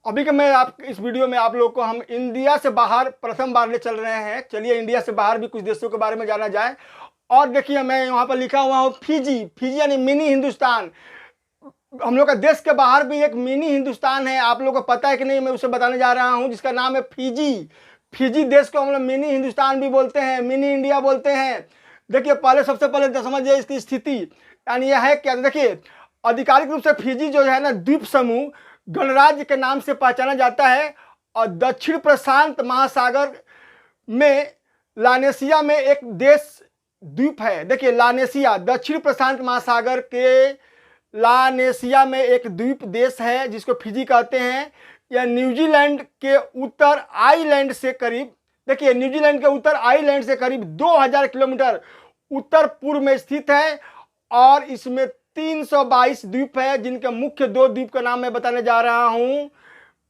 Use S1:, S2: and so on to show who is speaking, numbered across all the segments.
S1: अभी के मैं आप इस वीडियो में आप लोग को हम इंडिया से बाहर प्रथम बार ले चल रहे हैं। चलिए इंडिया से बाहर भी कुछ देशों के बारे में जाना जाए। और देखिए मैं यहाँ पर लिखा हुआ हूँ फिजी। फिजी यानी मिनी हिंदुस्तान। हम लोग का देश के बाहर भी एक मिनी हिंदुस्तान है, आप लोग को पता है कि नहीं, मैं उसे बताने जा रहा हूँ, जिसका नाम है फिजी। फिजी देश को हम लोग मिनी हिंदुस्तान भी बोलते हैं, मिनी इंडिया बोलते हैं। देखिए पहले सबसे पहले तो समझिए इसकी स्थिति, यानी यह है क्या। देखिए आधिकारिक रूप से फिजी जो है ना द्वीप समूह गणराज्य के नाम से पहचाना जाता है। और दक्षिण प्रशांत महासागर में लानेसिया में एक देश द्वीप है। देखिए लानेसिया दक्षिण प्रशांत महासागर के लानेसिया में एक द्वीप देश है जिसको फिजी कहते हैं। यह न्यूजीलैंड के उत्तर आइलैंड से करीब, देखिए न्यूजीलैंड के उत्तर आइलैंड से करीब 2000 किलोमीटर उत्तर पूर्व में स्थित है। और इसमें 322 द्वीप है, जिनके मुख्य 2 द्वीप का नाम मैं बताने जा रहा हूं,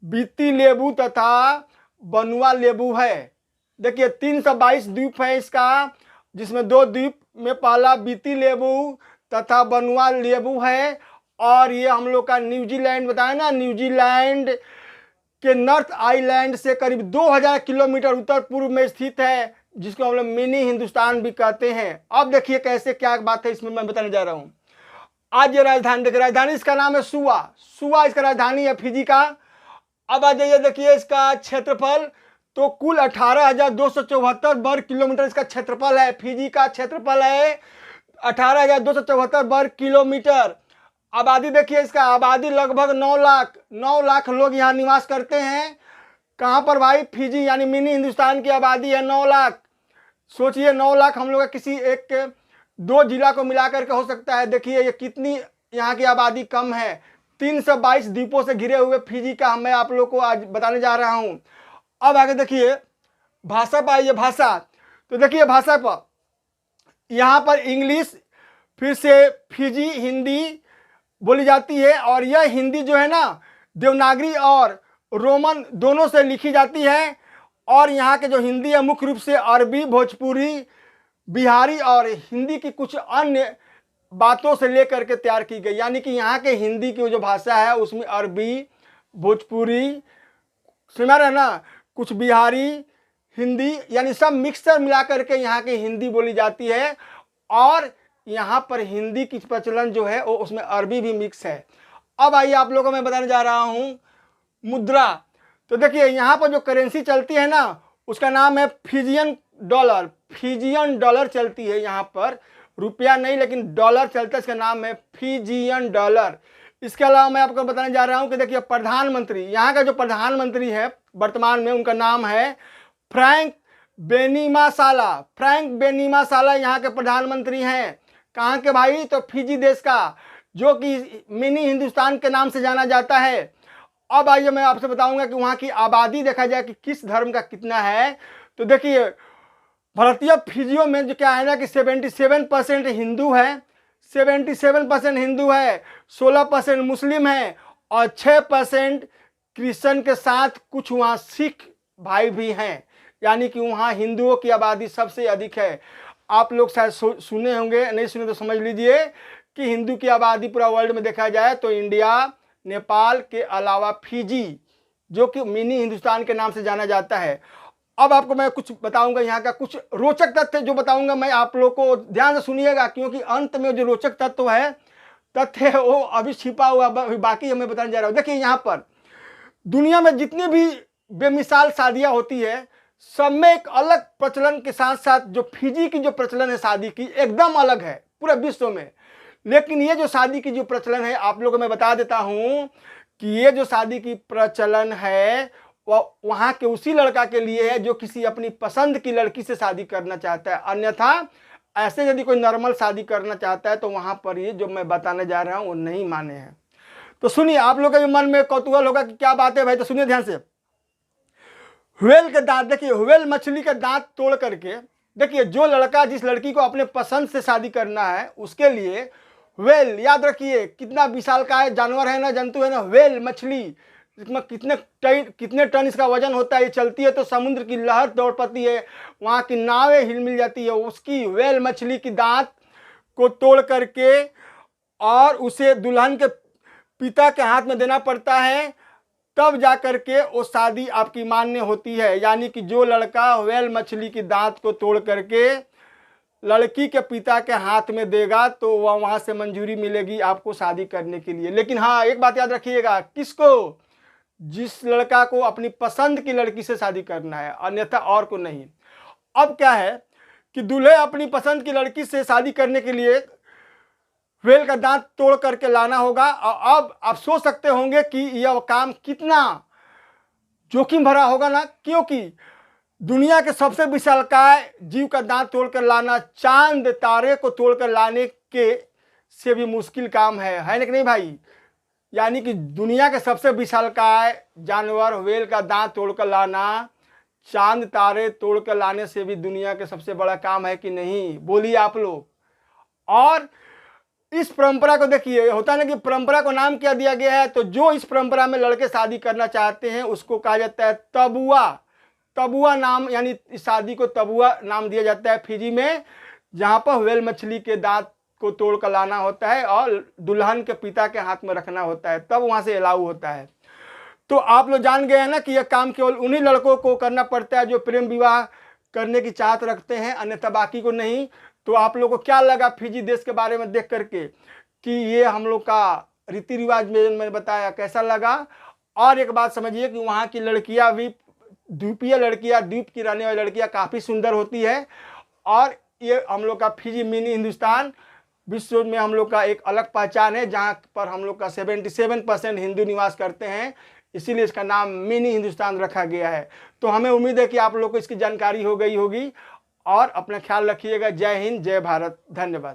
S1: बीती लेबू तथा बनुआ लेबू है। देखिए 322 द्वीप है इसका, जिसमें 2 द्वीप में पहला बीती लेबू तथा बनुआ लेबू है। और ये हम लोग का न्यूजीलैंड बताया ना, न्यूजीलैंड के नॉर्थ आइलैंड से करीब 2000 किलोमीटर उत्तर पूर्व में स्थित है, जिसको हम लोग मिनी हिंदुस्तान भी कहते हैं। अब देखिए कैसे क्या बात है, इसमें मैं बताने जा रहा हूँ। आज ये राजधानी, देखिए राजधानी इसका नाम है सुआ। सुआ इसका राजधानी है फिजी का। अब आ जाइए देखिए इसका क्षेत्रफल, तो कुल 18,274 वर्ग किलोमीटर इसका क्षेत्रफल है। फिजी का क्षेत्रफल है 18,274 वर्ग किलोमीटर। आबादी देखिए इसका, आबादी लगभग 9 लाख लोग यहाँ निवास करते हैं। कहाँ पर भाई? फिजी, यानी मिनी हिंदुस्तान की आबादी है 9 लाख। सोचिए 9 लाख हम लोग का किसी एक के 2 जिला को मिलाकर के हो सकता है। देखिए ये कितनी यहाँ की आबादी कम है। 322 द्वीपों से घिरे हुए फिजी का मैं आप लोग को आज बताने जा रहा हूँ। अब आगे देखिए भाषा पर आइए। भाषा, तो देखिए भाषा पर यहाँ पर इंग्लिश, फिर से फिजी हिंदी बोली जाती है। और यह हिंदी जो है ना देवनागरी और रोमन दोनों से लिखी जाती है। और यहाँ के जो हिंदी है मुख्य रूप से अरबी, भोजपुरी, बिहारी और हिंदी की कुछ अन्य बातों से लेकर के तैयार की गई। यानी कि यहाँ के हिंदी की जो भाषा है उसमें अरबी, भोजपुरी, सुना रहे ना, कुछ बिहारी, हिंदी, यानी सब मिक्सचर मिला करके यहाँ की हिंदी बोली जाती है। और यहाँ पर हिंदी की प्रचलन जो है वो उसमें अरबी भी मिक्स है। अब आइए आप लोगों को मैं बताने जा रहा हूँ मुद्रा। तो देखिए यहाँ पर जो करेंसी चलती है ना उसका नाम है फिजियन डॉलर। फिजियन डॉलर चलती है यहाँ पर, रुपया नहीं लेकिन डॉलर चलता है, इसका नाम है फिजियन डॉलर। इसके अलावा मैं आपको बताने जा रहा हूँ कि देखिए प्रधानमंत्री, यहाँ का जो प्रधानमंत्री है वर्तमान में उनका नाम है फ्रैंक बेनिमासाला। फ्रैंक बेनिमासाला यहाँ के प्रधानमंत्री हैं। कहाँ के भाई? तो फिजी देश का, जो कि मिनी हिंदुस्तान के नाम से जाना जाता है। अब आइए मैं आपसे बताऊंगा कि वहाँ की आबादी देखा जाए कि किस धर्म का कितना है। तो देखिए भारतीय फिजियों में जो क्या है ना कि 77% हिंदू है, 77% हिंदू है, 16% मुस्लिम है और 6% क्रिश्चियन के साथ कुछ वहाँ सिख भाई भी हैं। यानी कि वहाँ हिंदुओं की आबादी सबसे अधिक है। आप लोग शायद सुने होंगे, नहीं सुने तो समझ लीजिए कि हिंदू की आबादी पूरा वर्ल्ड में देखा जाए तो इंडिया, नेपाल के अलावा फिजी, जो कि मिनी हिंदुस्तान के नाम से जाना जाता है। अब आपको मैं कुछ बताऊंगा, यहाँ का कुछ रोचक तथ्य जो बताऊंगा मैं आप लोग को ध्यान से सुनिएगा, क्योंकि अंत में जो रोचक तथ्य है वो अभी छिपा हुआ बाकी हमें बताने जा रहा हूँ। देखिए यहाँ पर दुनिया में जितनी भी बेमिसाल शादियाँ होती है सब में एक अलग प्रचलन के साथ साथ जो फिजी की जो प्रचलन है शादी की एकदम अलग है पूरे विश्व में। लेकिन ये जो शादी की जो प्रचलन है आप लोगों को मैं बता देता हूँ कि ये जो शादी की प्रचलन है वह वहाँ के उसी लड़का के लिए है जो किसी अपनी पसंद की लड़की से शादी करना चाहता है। अन्यथा ऐसे यदि कोई नॉर्मल शादी करना चाहता है तो वहाँ पर ये जो मैं बताने जा रहा हूँ वो नहीं माने हैं। तो सुनिए, आप लोग के मन में कौतूहल होगा कि क्या बात है भाई, तो सुनिए ध्यान से। व्हेल के दांत, देखिए व्हेल मछली के दांत तोड़ करके, देखिए जो लड़का जिस लड़की को अपने पसंद से शादी करना है उसके लिए व्हेल, याद रखिए कितना विशाल का है जानवर है ना, जंतु है ना, व्हेल मछली, इसमें कितने टन इसका वजन होता है। ये चलती है तो समुद्र की लहर दौड़ पाती है, वहाँ की नावें हिल मिल जाती है। उसकी व्हेल मछली की दांत को तोड़ करके और उसे दुल्हन के पिता के हाथ में देना पड़ता है। तब जा कर के वो शादी आपकी मान्य होती है। यानी कि जो लड़का व्हेल मछली की दांत को तोड़ करके लड़की के पिता के हाथ में देगा तो वह वहाँ से मंजूरी मिलेगी आपको शादी करने के लिए। लेकिन हाँ, एक बात याद रखिएगा, किसको? जिस लड़का को अपनी पसंद की लड़की से शादी करना है, अन्यथा और को नहीं। अब क्या है कि दूल्हे अपनी पसंद की लड़की से शादी करने के लिए व्हेल का दांत तोड़ करके लाना होगा। और अब आप सोच सकते होंगे कि यह काम कितना जोखिम भरा होगा ना, क्योंकि दुनिया के सबसे विशालकाय जीव का दांत तोड़कर लाना चांद तारे को तोड़कर लाने के से भी मुश्किल काम है ना कि नहीं भाई? यानी कि दुनिया के सबसे विशालकाय जानवर व्हेल का दांत तोड़कर लाना चांद तारे तोड़कर लाने से भी दुनिया के सबसे बड़ा काम है कि नहीं? बोलिए आप लोग। और इस परंपरा को देखिए, होता है ना कि परंपरा को नाम क्या दिया गया है, तो जो इस परंपरा में लड़के शादी करना चाहते हैं उसको कहा जाता है तबुआ। तबुआ नाम, यानी इस शादी को तबुआ नाम दिया जाता है फिजी में, जहाँ पर व्हेल मछली के दांत को तोड़ कर लाना होता है और दुल्हन के पिता के हाथ में रखना होता है, तब वहाँ से अलाउ होता है। तो आप लोग जान गए हैं ना कि यह काम केवल उन्हीं लड़कों को करना पड़ता है जो प्रेम विवाह करने की चाहत रखते हैं, अन्यथा बाकी को नहीं। तो आप लोग को क्या लगा फिजी देश के बारे में देख करके कि ये हम लोग का रीति रिवाज में मैंने बताया, कैसा लगा? और एक बात समझिए कि वहाँ की लड़कियाँ भी द्वीपीय लड़कियाँ, द्वीप की रहने वाली लड़कियाँ काफ़ी सुंदर होती है। और ये हम लोग का फिजी मिनी हिंदुस्तान विश्व में हम लोग का एक अलग पहचान है, जहाँ पर हम लोग का 77% हिंदू निवास करते हैं, इसीलिए इसका नाम मिनी हिंदुस्तान रखा गया है। तो हमें उम्मीद है कि आप लोग को इसकी जानकारी हो गई होगी। और अपना ख्याल रखिएगा। जय हिंद, जय भारत, धन्यवाद।